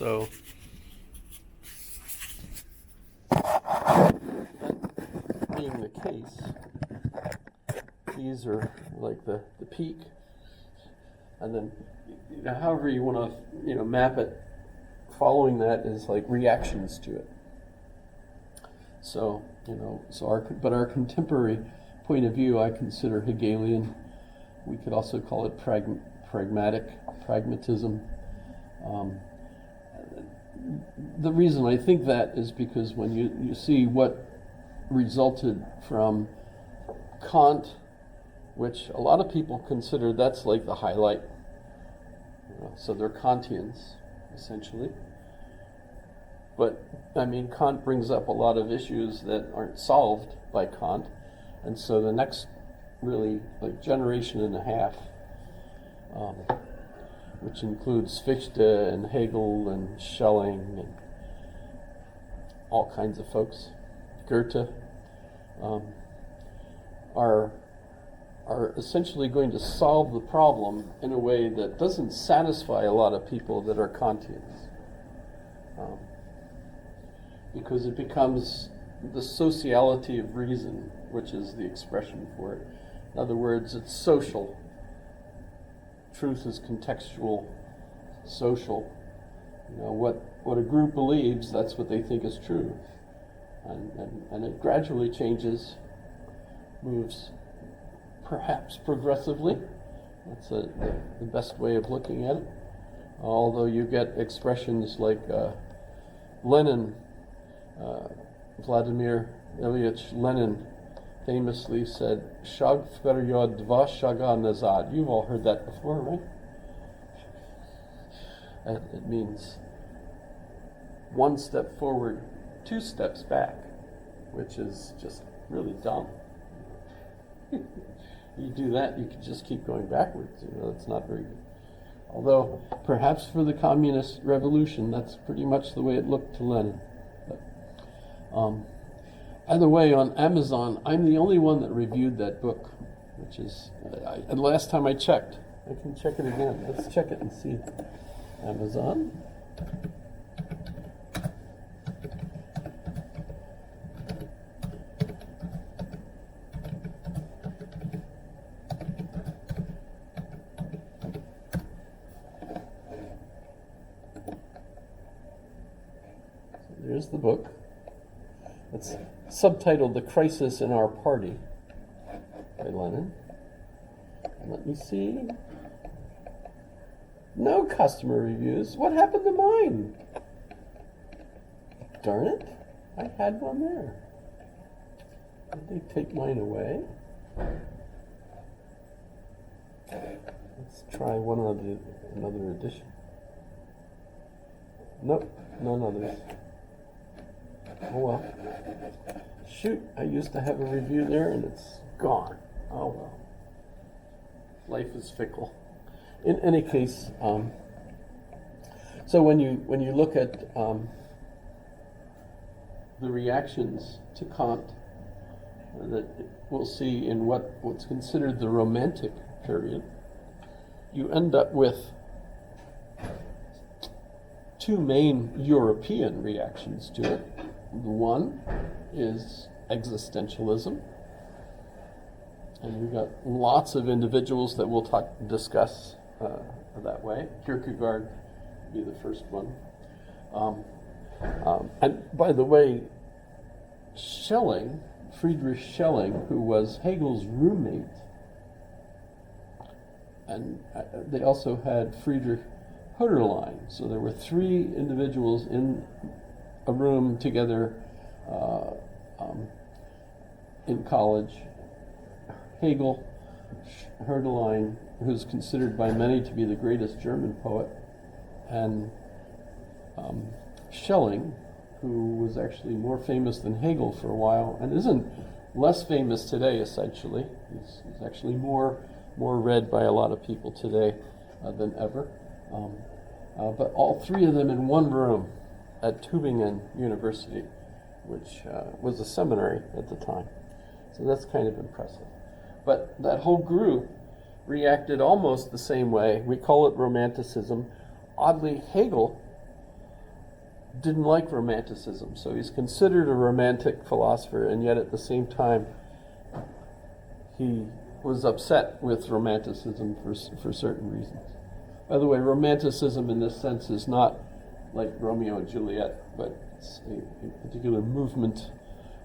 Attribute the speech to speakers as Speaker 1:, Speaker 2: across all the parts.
Speaker 1: So that being the case, these are like the peak, and then however you want to map it, following that is like reactions to it. So our contemporary point of view I consider Hegelian. We could also call it pragmatism. The reason I think that is because when you see what resulted from Kant, which a lot of people consider that's like the highlight. So they're Kantians, essentially. But, Kant brings up a lot of issues that aren't solved by Kant. And so the next really generation and a half, which includes Fichte and Hegel and Schelling and all kinds of folks, Goethe, are essentially going to solve the problem in a way that doesn't satisfy a lot of people that are Kantians. Because it becomes the sociality of reason, which is the expression for it. In other words, it's social. Truth is contextual, social. What a group believes, that's what they think is true. And it gradually changes, moves perhaps progressively. That's the best way of looking at it. Although you get expressions like Lenin, Vladimir Ilyich Lenin famously said, "Shag feryod dva shaga nazad." You've all heard that before, right? It means one step forward, 2 steps back, which is just really dumb. You do that, you can just keep going backwards. It's not very good. Although, perhaps for the communist revolution, that's pretty much the way it looked to Lenin. Either way, on Amazon, I'm the only one that reviewed that book, which is, the last time I checked. I can check it again. Let's check it and see. Amazon. There's the book. It's subtitled "The Crisis in Our Party" by Lenin. And let me see. No customer reviews. What happened to mine? Darn it. I had one there. Did they take mine away? Let's try another edition. Nope, none others. Oh well. Shoot, I used to have a review there and it's gone. Oh well. Life is fickle. In any case, so when you look at the reactions to Kant that we'll see in what's considered the Romantic period, you end up with 2 main European reactions to it. One is existentialism, and we've got lots of individuals that we'll discuss that way. Kierkegaard would be the first one. And by the way, Schelling, Friedrich Schelling, who was Hegel's roommate, and they also had Friedrich Hölderlin. So there were 3 individuals in a room together in college. Hegel, Hölderlin, who's considered by many to be the greatest German poet, and Schelling, who was actually more famous than Hegel for a while, and isn't less famous today, essentially. He's actually more read by a lot of people today than ever. But all 3 of them in one room at Tübingen University, which was a seminary at the time. So that's kind of impressive. But that whole group reacted almost the same way. We call it Romanticism. Oddly, Hegel didn't like Romanticism, so he's considered a Romantic philosopher, and yet at the same time he was upset with Romanticism for certain reasons. By the way, Romanticism in this sense is not like Romeo and Juliet, but it's a particular movement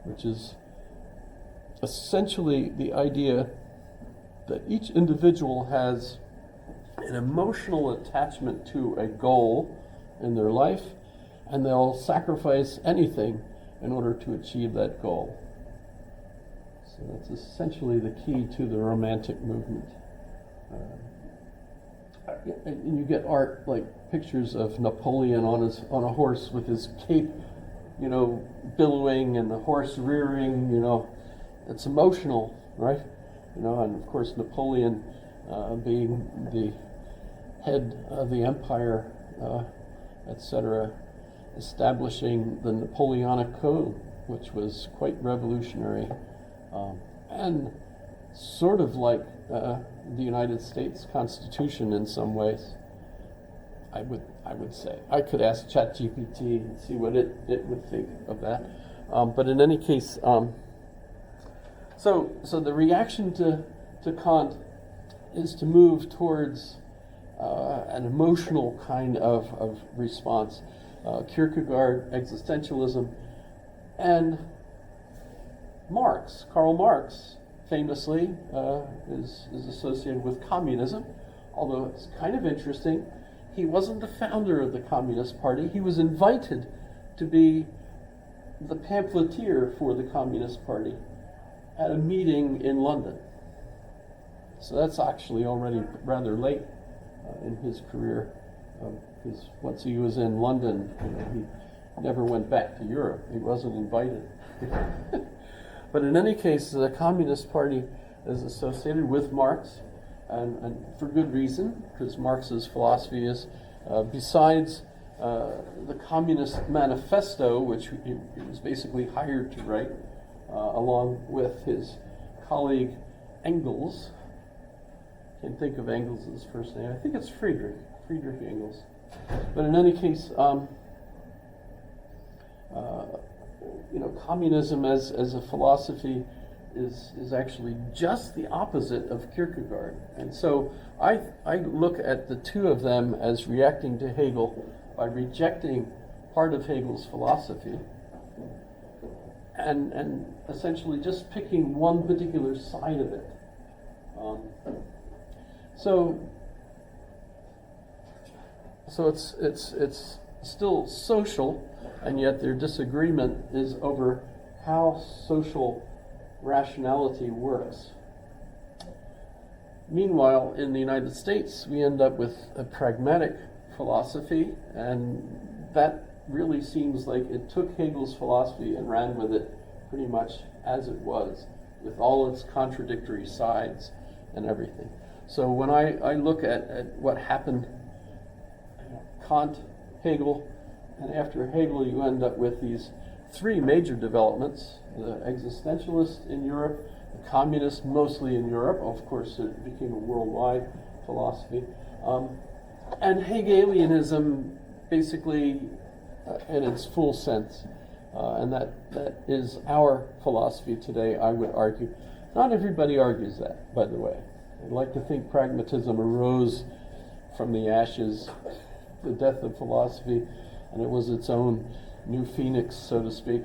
Speaker 1: which is essentially the idea that each individual has an emotional attachment to a goal in their life, and they'll sacrifice anything in order to achieve that goal. So that's essentially the key to the Romantic movement. And you get art like pictures of Napoleon on a horse with his cape, billowing, and the horse rearing. It's emotional, right? And of course Napoleon, being the head of the empire, etc., establishing the Napoleonic Code, which was quite revolutionary, and sort of like the United States Constitution in some ways. I would say. I could ask ChatGPT and see what it would think of that. But in any case, so the reaction to Kant is to move towards an emotional kind of response. Kierkegaard, existentialism, and Karl Marx, famously, is associated with communism, although it's kind of interesting. He wasn't the founder of the Communist Party. He was invited to be the pamphleteer for the Communist Party at a meeting in London. So that's actually already rather late in his career, because once he was in London, he never went back to Europe. He wasn't invited. But in any case, the Communist Party is associated with Marx, and for good reason, because Marx's philosophy is, besides the Communist Manifesto, which he was basically hired to write, along with his colleague Engels. Can't think of Engels' first name. I think it's Friedrich Engels. But in any case, communism as a philosophy is actually just the opposite of Kierkegaard. And so I look at the two of them as reacting to Hegel by rejecting part of Hegel's philosophy and essentially just picking one particular side of it. So it's still social, and yet their disagreement is over how social rationality works. Meanwhile, in the United States, we end up with a pragmatic philosophy, and that really seems like it took Hegel's philosophy and ran with it pretty much as it was, with all its contradictory sides and everything. So when I look at what happened, Kant, Hegel, and after Hegel you end up with these three major developments: the existentialist in Europe, the communist mostly in Europe, of course it became a worldwide philosophy, and Hegelianism basically in its full sense. And that is our philosophy today, I would argue. Not everybody argues that, by the way. I'd like to think pragmatism arose from the ashes, the death of philosophy, and it was its own new phoenix, so to speak.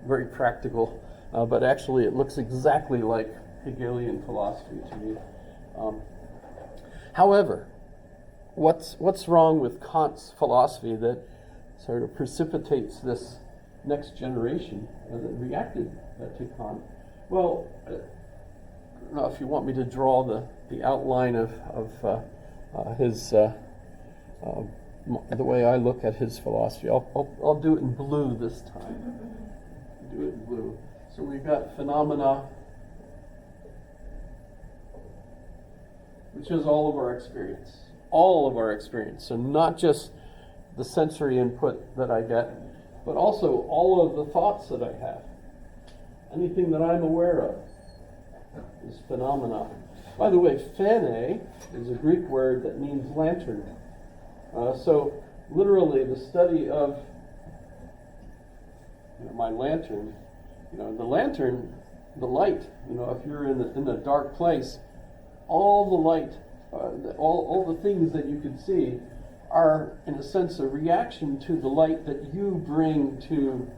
Speaker 1: Very practical, but actually it looks exactly like Hegelian philosophy to me. However, what's wrong with Kant's philosophy that sort of precipitates this next generation that reacted to Kant? Well, I don't know if you want me to draw the outline of his the way I look at his philosophy. I'll do it in blue this time. Do it in blue. So we've got phenomena, which is all of our experience. All of our experience. So not just the sensory input that I get, but also all of the thoughts that I have. Anything that I'm aware of is phenomena. By the way, phene is a Greek word that means lantern. So literally the study of my lantern, the lantern, the light, if you're in a dark place, all the light, all the things that you can see are, in a sense, a reaction to the light that you bring to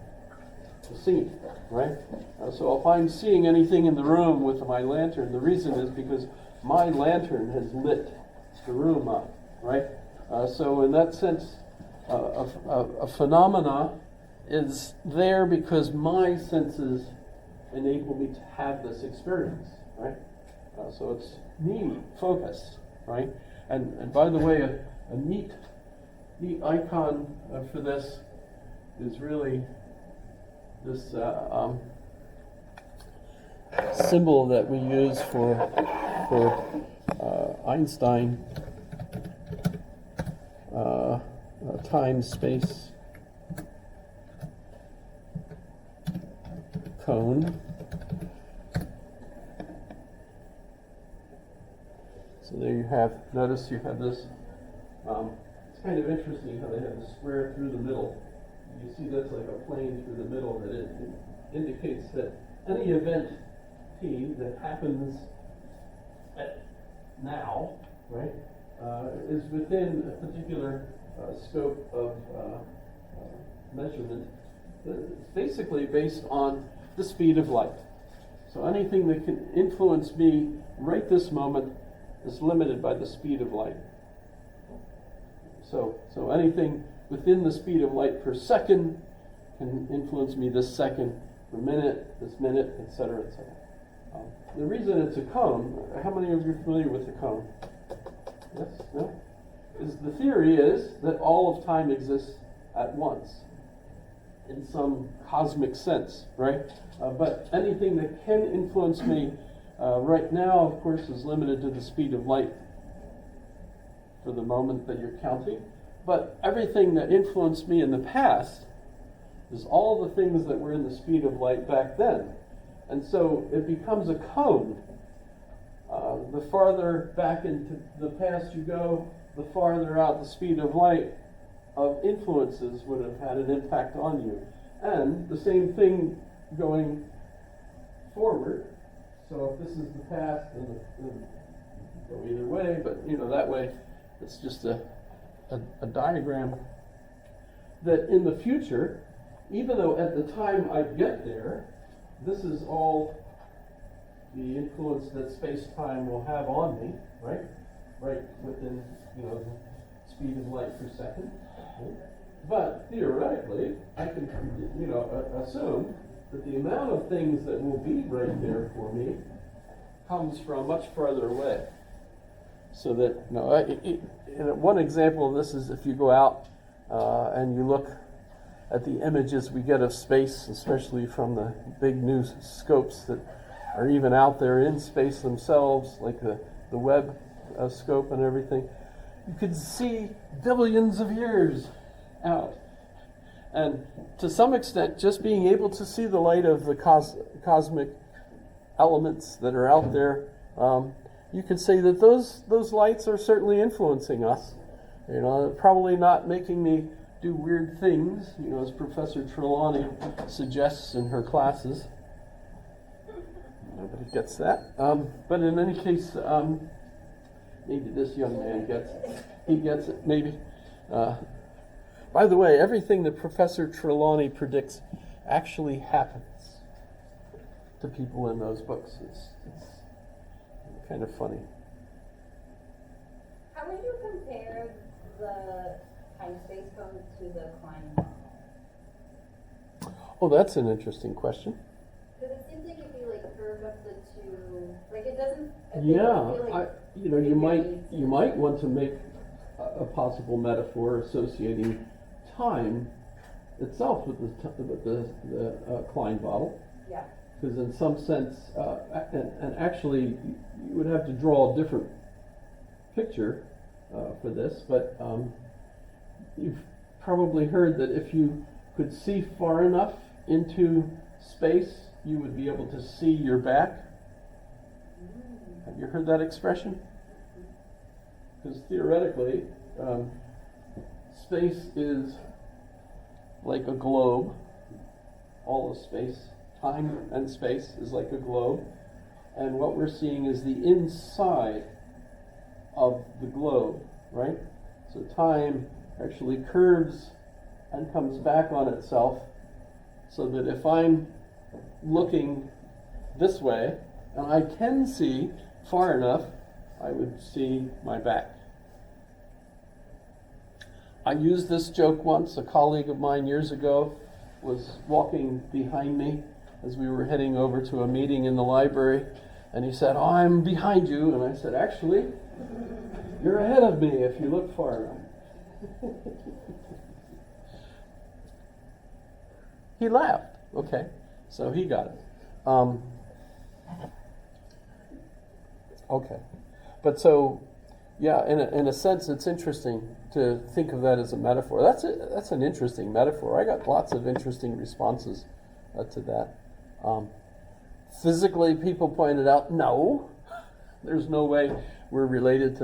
Speaker 1: the scene, right? So if I'm seeing anything in the room with my lantern, the reason is because my lantern has lit the room up, right? So in that sense, a phenomena is there because my senses enable me to have this experience, right? So it's me focused, right? And by the way, a neat icon for this is really this symbol that we use for Einstein time space cone. So there you have, notice you have this, it's kind of interesting how they have the square through the middle. You see that's like a plane through the middle, that it indicates that any event T that happens at now, right, is within a particular scope of measurement. It's basically based on the speed of light. So anything that can influence me right this moment is limited by the speed of light. So anything within the speed of light per second can influence me this second, per minute, this minute, etc., etc. The reason it's a cone, how many of you are familiar with the cone? Yes? No? The theory is that all of time exists at once, in some cosmic sense, right? But anything that can influence me right now, of course, is limited to the speed of light for the moment that you're counting. But everything that influenced me in the past is all the things that were in the speed of light back then. And so it becomes a cone. The farther back into the past you go, the farther out the speed of light of influences would have had an impact on you. And the same thing going forward. So if this is the past, then go either way, but that way it's just a diagram that in the future, even though at the time I get there, this is all the influence that space-time will have on me, right? Right within, the speed of light per second. Right? But theoretically, I can, assume that the amount of things that will be right there for me comes from much farther away. So that, one example of this is if you go out and you look at the images we get of space, especially from the big new scopes that are even out there in space themselves, like the Webb scope and everything, you can see billions of years out. And to some extent, just being able to see the light of the cosmic elements that are out there, you can say that those lights are certainly influencing us. Probably not making me do weird things, as Professor Trelawney suggests in her classes. Nobody gets that. But in any case, maybe this young man gets it, maybe. By the way, everything that Professor Trelawney predicts actually happens to people in those books. It's kind of funny.
Speaker 2: How would you compare the time-space cone to the Klein model?
Speaker 1: Oh, that's an interesting question.
Speaker 2: Because it seems like if you curve up the two, it doesn't.
Speaker 1: You might want to make a possible metaphor associating time itself with the Klein bottle.
Speaker 2: Yeah.
Speaker 1: Because in some sense, and actually, you would have to draw a different picture for this, but you've probably heard that if you could see far enough into space, you would be able to see your back. Have you heard that expression? Because theoretically, space is like a globe. All of space, time and space is like a globe. And what we're seeing is the inside of the globe, right? So time actually curves and comes back on itself, so that if I'm looking this way, and I can see far enough, I would see my back. I used this joke once. A colleague of mine years ago was walking behind me as we were heading over to a meeting in the library, and he said, "Oh, I'm behind you." And I said, "Actually, you're ahead of me if you look far enough." He laughed. Okay, so he got it. Okay, but so, yeah, in a sense, it's interesting to think of that as a metaphor. That's an interesting metaphor. I got lots of interesting responses to that. Physically, people pointed out, no, there's no way we're related to